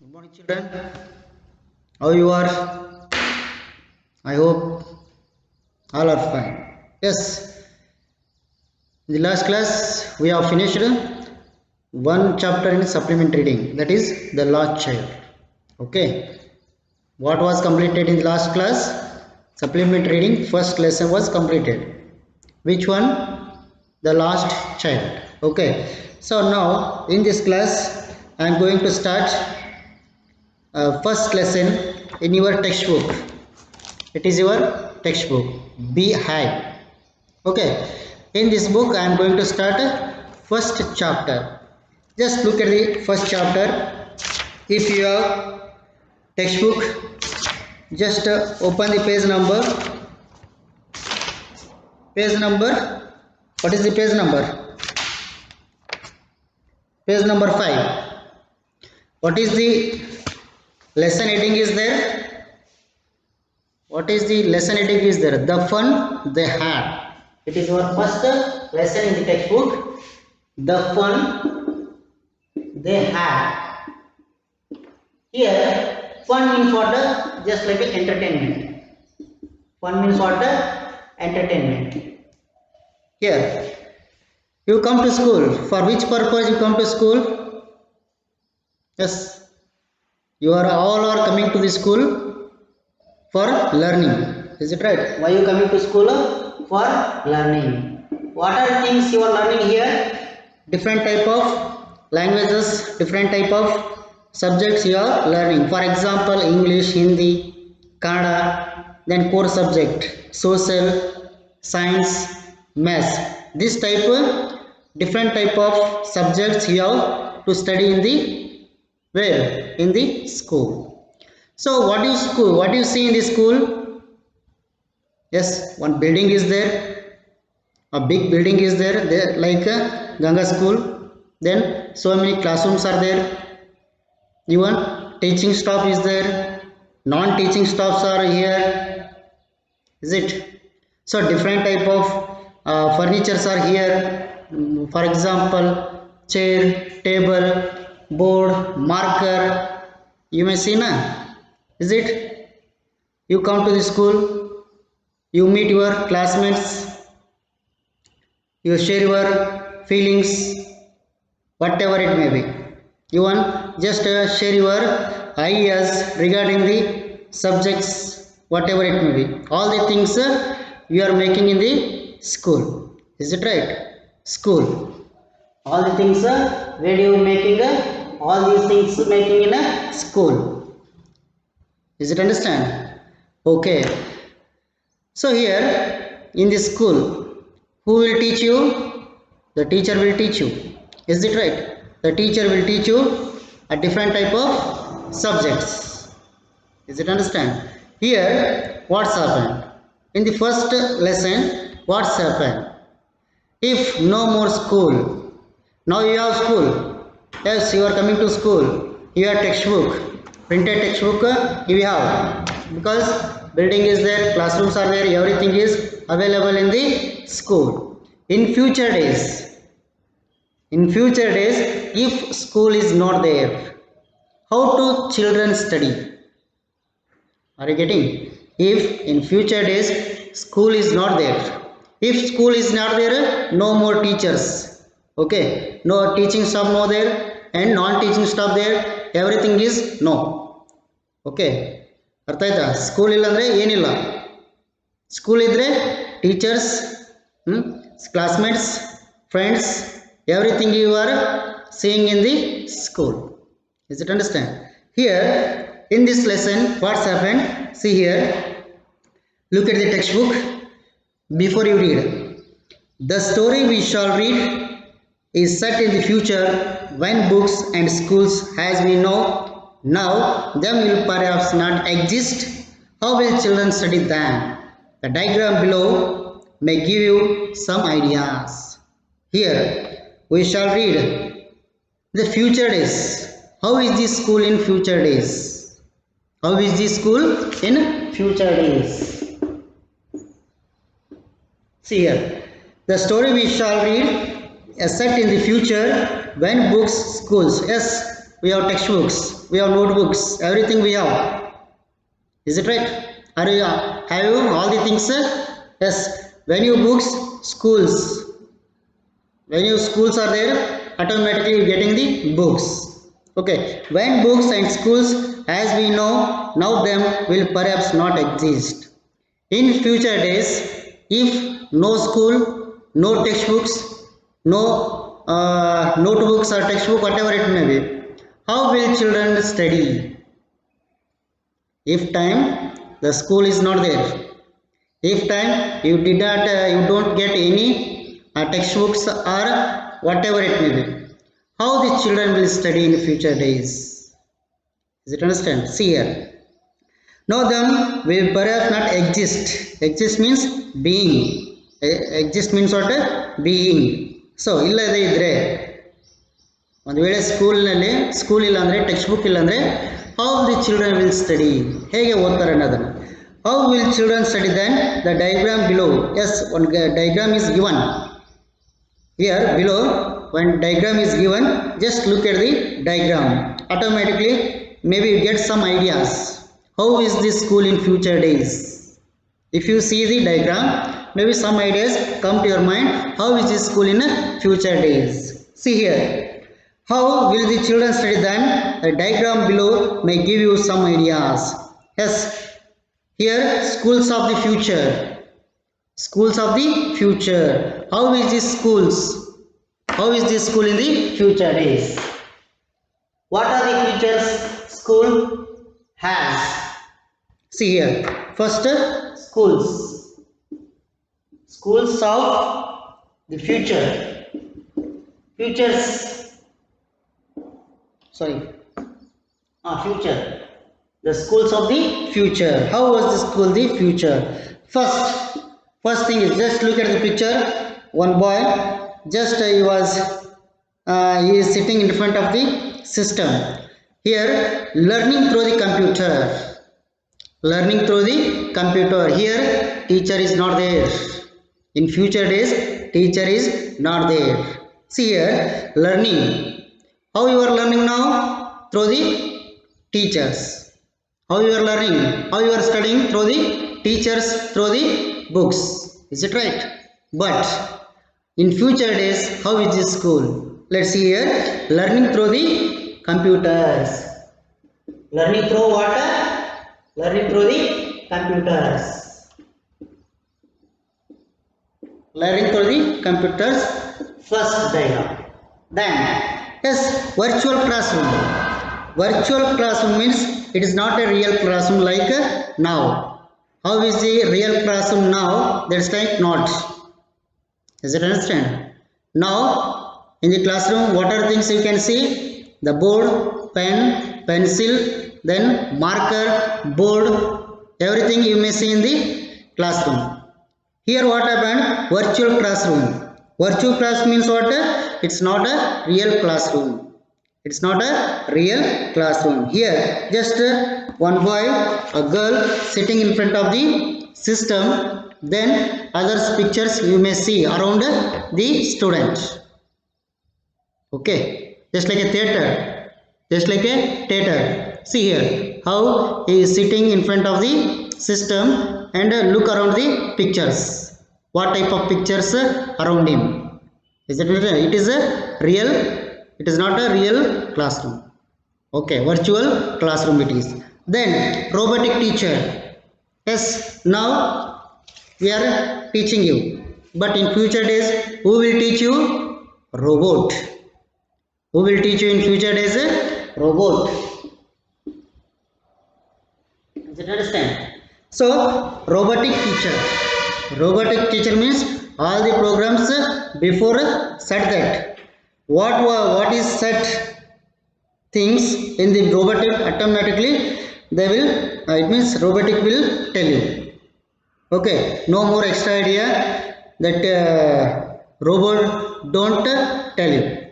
Good morning, children. How you are? I hope all are fine. Yes, in the last class we have finished one chapter in supplement reading, that is the last child. Okay, what was completed in the last class? Supplement reading first lesson was completed. Which one? The last child. Okay, so now in this class I am going to start first lesson in your textbook. It is your textbook. Be high. Okay, in this book I am going to start first chapter. Just look at the first chapter. If you have textbook, just open the page number. What is the page number? Page number 5. What is the lesson heading is there? What is the lesson heading is there? The fun they had. It is our first lesson in the textbook. The fun they had. Here, fun means what? Just like entertainment. Fun means what? Entertainment. Here, you come to school. For which purpose you come to school? Yes, you are all are coming to the school for learning. Is it right? Why you coming to school? For learning. What are things you are learning here? Different type of languages, different type of subjects you are learning. For example, English, Hindi, Kannada, then core subject, social, science, maths. This type different type of subjects you have to study in the where? In the school. So what do you see in the school? Yes, one building is there. A big building is there like Ganga School. Then so many classrooms are there. Even teaching staff is there. Non-teaching staffs are here. Is it? So different type of furnitures are here. For example, chair, table, board, marker. You may see na. Is it? You come to the school. You meet your classmates. You share your feelings, whatever it may be. You want just share your ideas regarding the subjects, whatever it may be. All the things you are making in the school. Is it right? School. All the things where you making all these things making in a school. Is it understand? Okay. So here in the school, who will teach you? The teacher will teach you. Is it right? The teacher will teach you a different type of subjects. Is it understand? Here, what's happened? In the first lesson, what's happened? If no more school, now you have school. Yes, you are coming to school. You have textbook, printed textbook you have because building is there, classrooms are there, everything is available in the school. In future days, if school is not there, how do children study? Are you getting? If in future days school is not there, if school is not there, no more teachers. Okay, no teaching staff no there and non-teaching staff there. Everything is no. Okay, ಅರ್ಥ ಆಯ್ತಾ? School ಇಲ್ಲ ಅಂದ್ರೆ ಏನಿಲ್ಲ. School ಇದ್ರೆ teachers, classmates, friends, everything you are seeing in the school. Is it understand? Here in this lesson, what's happened? See here. Look at the textbook. Before you read, the story we shall read is set in the future when books and schools as we know now them will perhaps not exist. How will children study them? The diagram below may give you some ideas. Here we shall read the future days. How is the school in future days? How is the school in future days? See here. The story we shall read is set in the future when books, schools. Yes, we have textbooks, we have notebooks, everything we have. Is it right? Are you have you all the things? Yes. When you books, schools. When your schools are there, automatically you getting the books. Okay. When books and schools, as we know, now them will perhaps not exist. In future days, if no school, no textbooks, no notebooks or textbook, whatever it may be, how will children study? If time the school is not there, if time you did not, you don't get any textbooks or whatever it may be, how the children will study in future days? Is it understand? See here. Now them will perhaps not exist. Exist means being. Exist means what? Being. So illade idre ಒಂದು ವೇಳೆ school ಇಲ್ಲ ಅಂದರೆ text book ಇಲ್ಲ ಅಂದರೆ how the children will study, ಹೇಗೆ ಓದ್ತಾರೆ ಅನ್ನೋದನ್ನು. How will children study then the diagram below. Yes, one diagram is given here below. When diagram is given, just look at the diagram. Automatically maybe you get some ideas. How is this school in future days? If you see the diagram, maybe some ideas come to your mind. How is this school in future days? See here. How will the children study then? The diagram below may give you some ideas. Yes, here schools of the future. Schools of the future. How is this schools? How is this school in the future days? What are the features school has? See here. First, schools. Schools of the future. Futures. Sorry. Future. The schools of the future. How was the school the future? First thing is, just look at the picture. One boy, just he is sitting in front of the system. Here, learning through the computer. Learning through the computer. Here, teacher is not there. In future days, teacher is not there. See here, learning. How you are learning now? Through the teachers. How you are learning? How you are studying? Through the teachers, through the books. Is it right? But in future days, how is this school? Let's see here. Learning through the computers. Learning through what? Learning through the computers. Learning through the computers. First diagram. Then, yes, virtual classroom. Virtual classroom means it is not a real classroom like now. How is the real classroom now? That's like not. Does it understand? Now in the classroom, what are things you can see? The board, pen, pencil, then marker, board, everything you may see in the classroom. Here what happened? Virtual classroom. Virtual class means what? It's not a real classroom. It's not a real classroom. Here just one boy, a girl sitting in front of the system, then other pictures you may see around the student. Okay, just like a theater. Just like a theater. See here how he is sitting in front of the system and look around the pictures. What type of pictures around him? Is it? It is a real. It is not a real classroom. Okay, virtual classroom it is. Then robotic teacher. Yes, now we are teaching you, but in future days, who will teach you? Robot. Who will teach you in future days? Robot. Does it understand? So robotic teacher. Robotic teacher means all the programs before set that. What is set things in the robotic, automatically they will it means robotic will tell you. Okay, no more extra idea that robot don't tell you.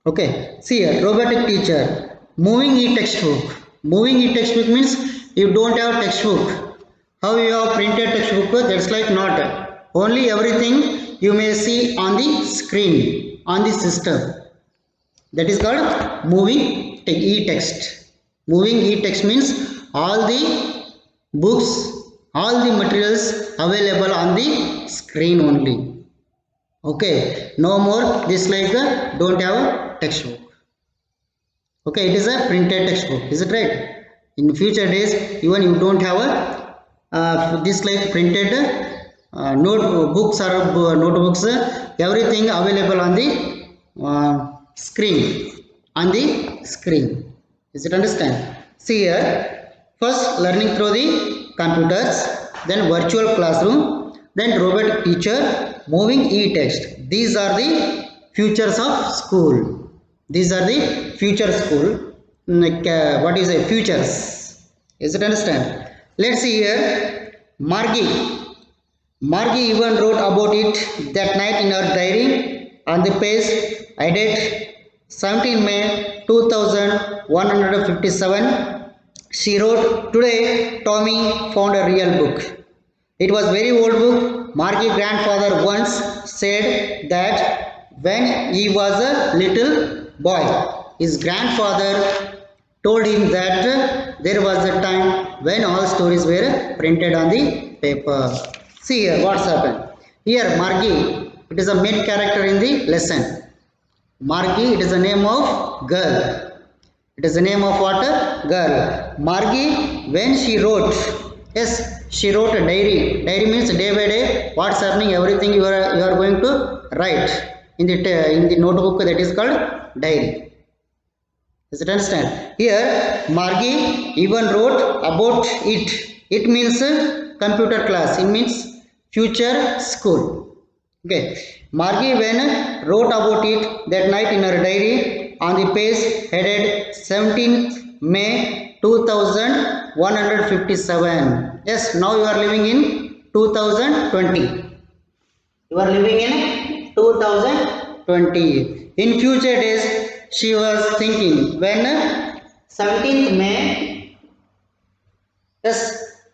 Okay, see here, robotic teacher. Moving e-textbook. Moving e-textbook means you don't have textbook. How you have printed textbook? That's like not. Only everything you may see on the screen, on the system. That is called moving e-text. Moving e-text means all the books, all the materials available on the screen only. Okay, no more this like don't have a textbook. Okay, it is a printed textbook, is it right? In future days, even you don't have a this like printed notebooks or notebooks, everything available on the screen, on the screen. Is it understand? See here, first learning through the computers, then virtual classroom, then robotic teacher, moving e-text. These are the futures of school. These are the future school, like what is a futures. Is it understand? Let's see here. Margie even wrote about it that night in her diary. On the page I did 17 May 2157. She wrote, "Today Tommy found a real book. It was very old book. Margie's grandfather once said that when he was a little boy, his grandfather told him that there was a time when all stories were printed on the paper." See here what's happened. Here Margie, it is a main character in the lesson. Margie, it is the name of girl. It is the name of what? Girl. Margie, when she wrote, yes, she wrote a diary. Diary means day by day, what's happening, everything you are going to write in the notebook, that is called diary. Does it understand? Here, Margie even wrote about it. It means computer class. It means future school. Okay. Margie when wrote about it that night in her diary on the page headed 17th May 2157. Yes, now you are living in 2020. You are living in 2020. In future days, she was thinking when 17th May, yes,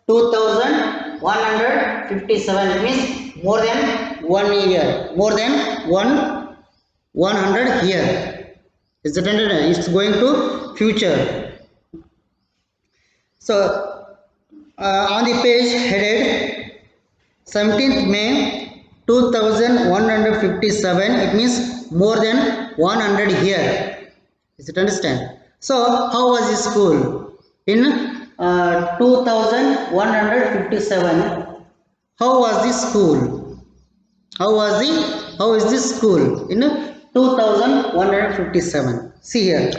2157 means more than 1 year, more than 100 year. Is it understood? It's going to future. So on the page headed 17th May 2157, it means more than 100 year. Is it understand? So how was the school in 2157? How was the school? How is this school in 2157? See here.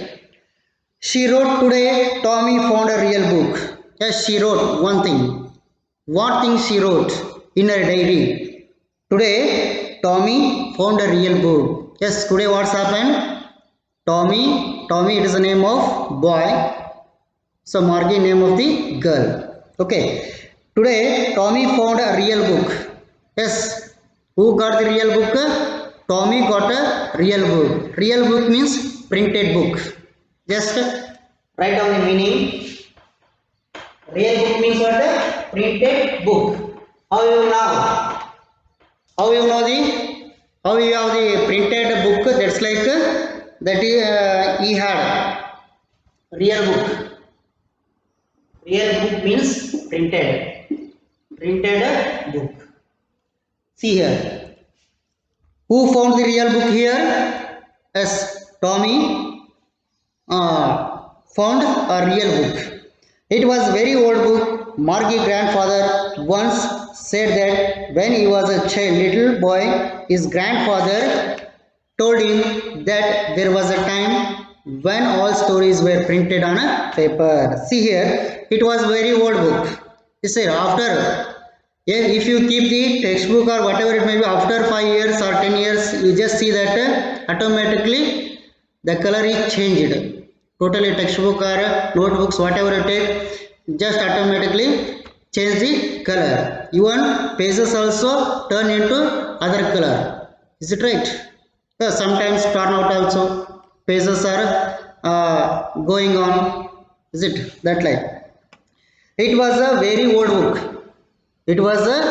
She wrote, "Today Tommy found a real book." Yes, she wrote one thing. What thing she wrote in her diary? Today Tommy found a real book. Yes, today what's happened? Tommy, it is the name of boy. So Margie, name of the girl. Okay. Today Tommy found a real book. Yes. Who got the real book? Tommy got a real book. Real book means printed book. Just write down the meaning. Real book means what? Printed book. How you know? How you know how you have the printed book? That's like that he had real book. Real book means printed book. See here. Who found the real book here? Yes, Tommy found a real book. It was very old book. Margie's grandfather once said that when he was a little boy, his grandfather told him that there was a time when all stories were printed on a paper. See here, it was very old book. He said after, if you keep the textbook or whatever it may be, after 5 years or 10 years, you just see that automatically the color is changed. Totally textbook or notebooks, whatever you take, just automatically change the color. Even pages also turn into other color. Is it right? Sometimes turn out also. Pages are going on. Is it that like? It was a very old book. It was a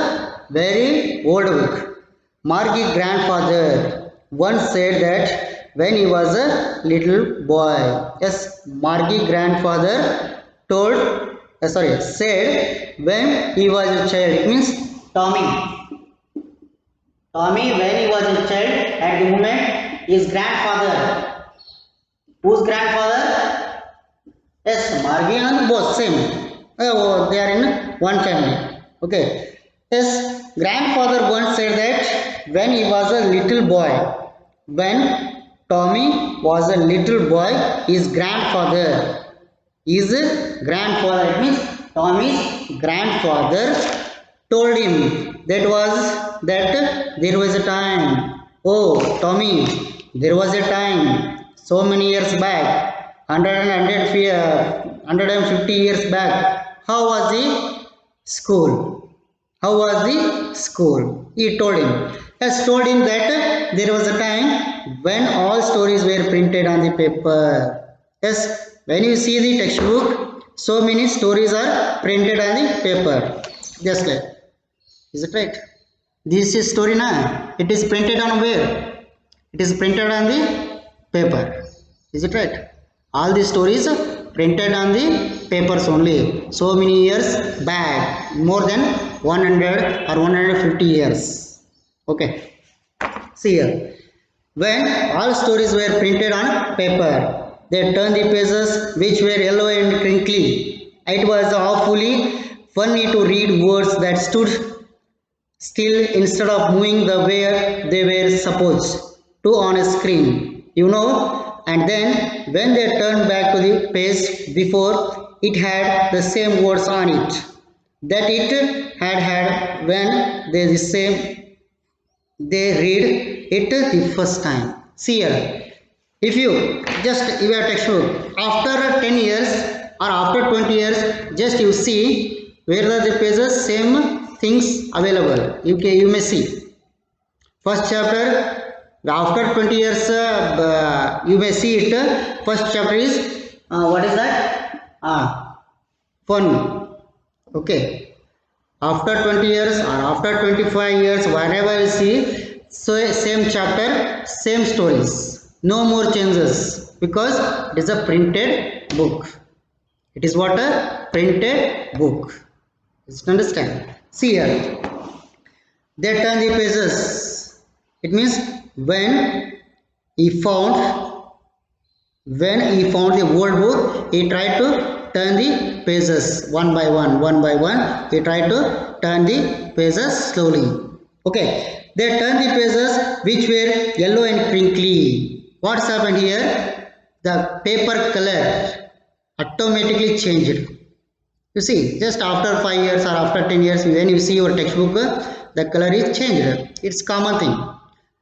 very old book. Margie's grandfather once said that when he was a little boy. Yes, Margie grandfather said when he was a child. It means Tommy. Tommy, when he was a child, at the moment, his grandfather. Whose grandfather? Yes, Margie and both same. They are in one family. Okay. Yes, grandfather once said that when he was a little boy, when Tommy was a little boy, his grandfather, it means Tommy's grandfather told him that there was a time. Oh, Tommy, there was a time so many years back, 150 years back. How was the school? How was the school? He told him. Has told him that there was a time when all stories were printed on the paper. Yes, when you see the textbook, so many stories are printed on the paper. Just like, is it right? This is story na. It is printed on where? It is printed on the paper. Is it right? All the stories printed on the papers only. So many years back, more than 100 or 150 years. Okay. See here. When all stories were printed on paper, they turned the pages which were yellow and crinkly. It was awfully funny to read words that stood still instead of moving the way they were supposed to on a screen. And then when they turned back to the page before, it had the same words on it that it had when they read it the first time. See here, if you just your textbook after 10 years or after 20 years, just you see where are the pages same things available. You may see first chapter after 20 years. You may see it. First chapter is what is that? Fun. Okay. After 20 years or after 25 years, whenever you see, so same chapter, same stories, no more changes, because it is a printed book. It is what? A printed book. Just understand. See here, they turn the pages. It means when he found the old book, he tried to turn the pages one by one. He tried to turn the pages slowly. Okay, they turned the pages which were yellow and crinkly. What's happened here? The paper color automatically changed. You see, just after 5 years or after 10 years, when you see your textbook, the color is changed. It's common thing.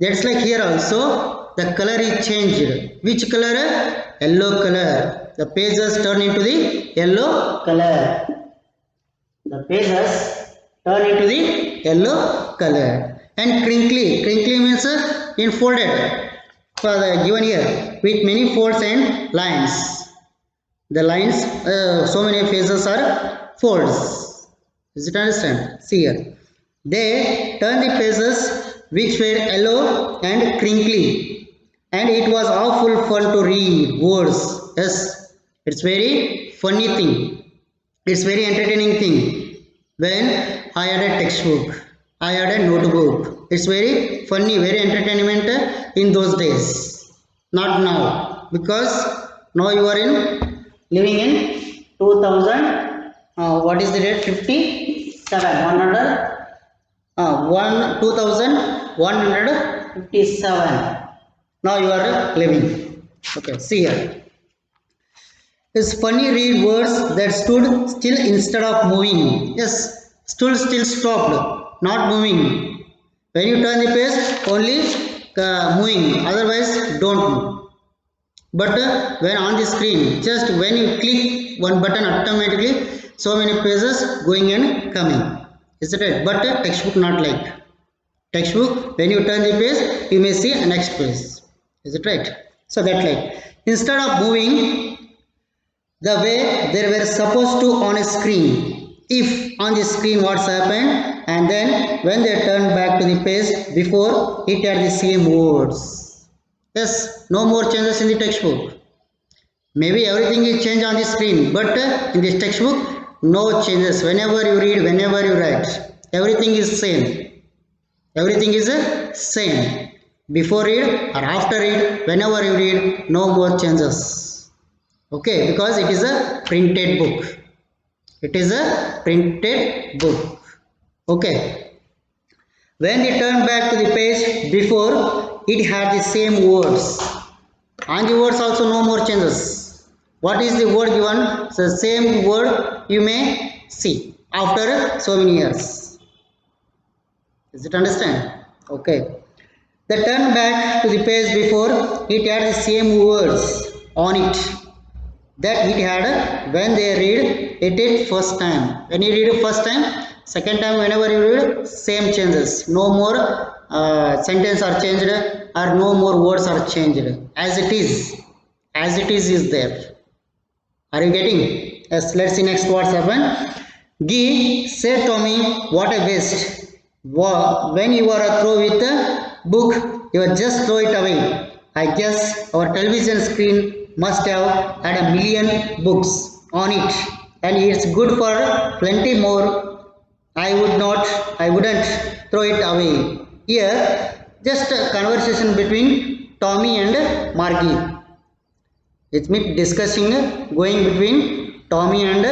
That's like here also, the color is changed. Which color? Yellow color. The pages turn into the yellow color. The pages turn into the yellow color. And crinkly. Crinkly means enfolded. For the given here, with many folds and lines. The lines, so many phases are folds. Is it understand? See here. They turn the pages which were yellow and crinkly, and it was awful fun to read words. Yes, it's very funny thing. It's very entertaining thing. When I had a textbook, I had a notebook. It's very funny, very entertainment in those days. Not now, because now you are living in 2000. What is the date? 57. 2157. Now you are living. Okay, see here. It's funny read words that stood still instead of moving. Yes, stood still stopped, not moving. When you turn the page, only moving, otherwise don't move. But when on the screen, just when you click one button, automatically so many pages going and coming. Is it right? But textbook not like. Textbook, when you turn the page, you may see a next page. Is it right? So that like, instead of moving the way they were supposed to on a screen, if on the screen what's happened, and then when they turn back to the page before, it had the same words. Yes, no more changes in the textbook. Maybe everything is changed on the screen, but in this textbook no changes. Whenever you read, whenever you write, everything is same. Everything is same. Before read or after read, whenever you read, no more changes. Okay, because it is a printed book. It is a printed book. Okay. When we turn back to the page before, it had the same words. On the words also no more changes. What is the word given? So same word you may see after so many years. Is it understand? Okay. The turn back to the page before, it had the same words on it that it had when they read it first time. When you read it first time, second time whenever you read, same changes. No more sentence are changed or no more words are changed. As it is there. Are you getting? Yes, let's see next what's happened. Guy said Tommy, what a waste. When you are through with the book, you just throw it away. I guess our television screen must have had a million books on it, and it's good for plenty more. I wouldn't throw it away. Here, just a conversation between Tommy and Margie. It means discussing going between Tommy and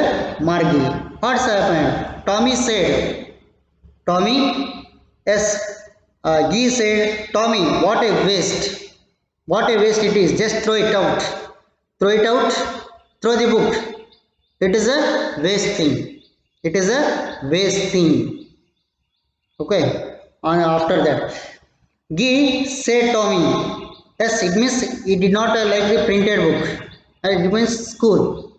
Margie. What's happened? Tommy, yes, Guy said, Tommy, what a waste. What a waste it is. Just throw it out. Throw it out. Throw the book. It is a waste thing. It is a waste thing. Okay. And after that, Guy said Tommy. Yes, it means he did not like the printed book. It means school.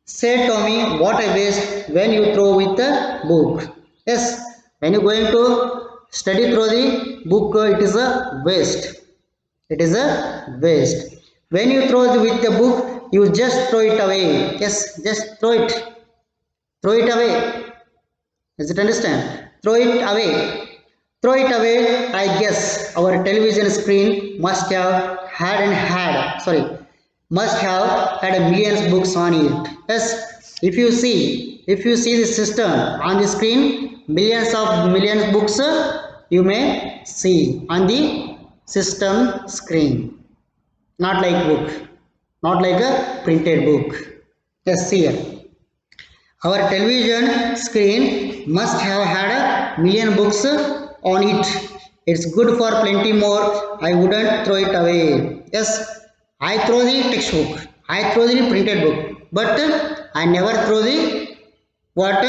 Say Tommy, what a waste when you throw with the book. Yes, when you going to study through the book, it is a waste. It is a waste. When you throw with the book, you just throw it away. Yes, just throw it. Throw it away. Does it understand? Throw it away. Throw it away. I guess our television screen must have a millions books on it. Yes, if you see the system on the screen, millions books you may see on the system screen. Not like book, not like a printed book. Yes, see here. Our television screen must have had a million books on it. It's good for plenty more. I wouldn't throw it away. Yes, I throw the textbook. I throw the printed book. But I never throw the what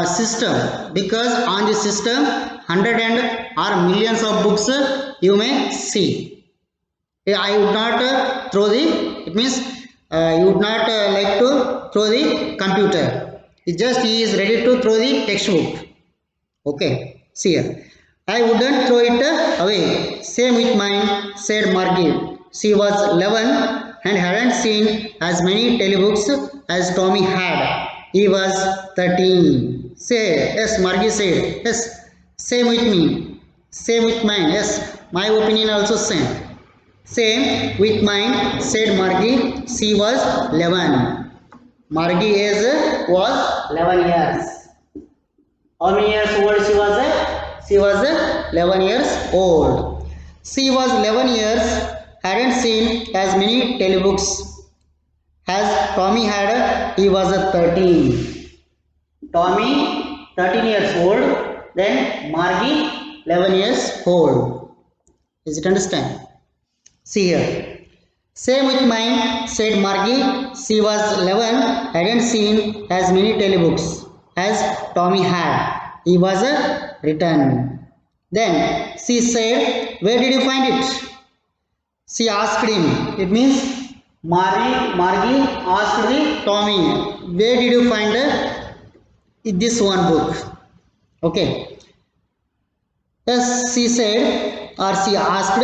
system, because on the system hundred and or millions of books you may see. I would not throw the. It means you would not like to throw the computer. He is ready to throw the textbook. Okay, see here. I wouldn't throw it away. Same with mine, said Margie. She was 11 and hadn't seen as many telebooks as Tommy had. He was 13. Say, yes, Margie said. Yes, same with me. Same with mine. Yes, my opinion also same. Same with mine, said Margie. She was 11. Margie age was 11 years. How many years old she was? She was 11 years old. She was 11 years, hadn't seen as many telebooks as Tommy had. He was 13. Tommy 13 years old, then Margie 11 years old. Is it understand? See here. Same with mine, said Margie. She was 11, hadn't seen as many telebooks as Tommy had. He was written. Then she said, where did you find it? She asked him. It means Margie asked the Tommy, where did you find this one book? Okay. Yes, she said, or she asked,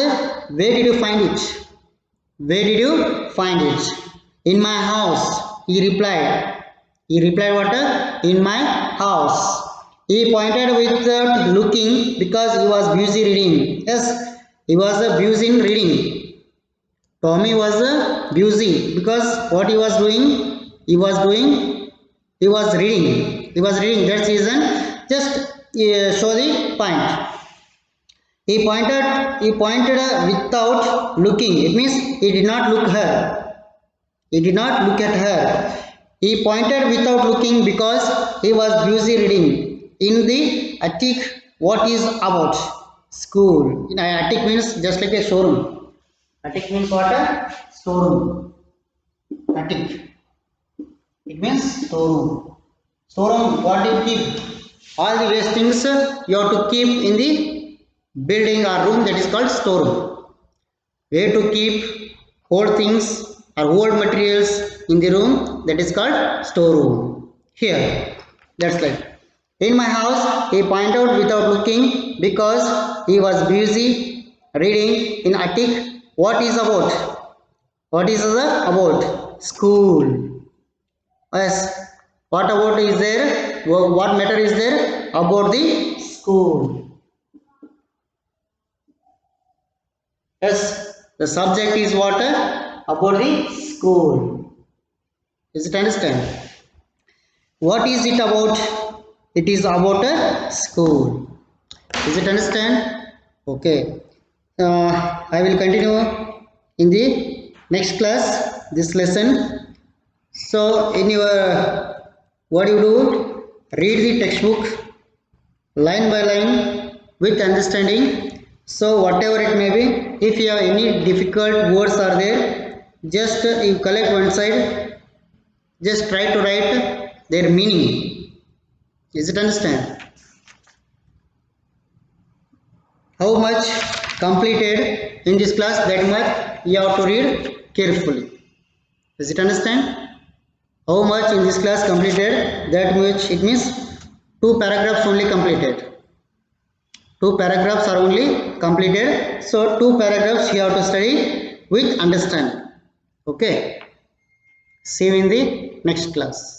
where did you find it? Where did you find it? In my house, he replied. He replied what? In my house. He pointed without looking because he was busy reading. Yes, He was busy in reading. Tommy was busy because what he was doing? He was reading. He was reading. That's reason. Just show the point. He pointed without looking. It means he did not look her. He did not look at her. He pointed without looking because he was busy reading. In the attic, what is about? School. In attic means just like a showroom. Attic means what? Storeroom. Attic. It means storeroom. Storeroom, what do you keep? All the waste things you have to keep in the building or room, that is called storeroom. Where to keep old things or old materials in the room, that is called storeroom. Here, that's like. In my house, he pointed out without looking because he was busy reading in attic. What is about? What is the about? School. Yes. What about is there? What matter is there about the school? Yes. The subject is what? About the school. Is it understand? What is it about? It is about a school. Is it understand? Okay. I will continue in the next class this lesson. So in your what you do? Read the textbook line by line with understanding. So whatever it may be, if you have any difficult words are there, just you collect one side, just try to write their meaning. Is it understand? How much completed in this class, that much you have to read carefully. Does it understand? How much in this class completed, that much, it means 2 paragraphs only completed. 2 paragraphs are only completed. So 2 paragraphs you have to study with understanding. Okay. See you in the next class.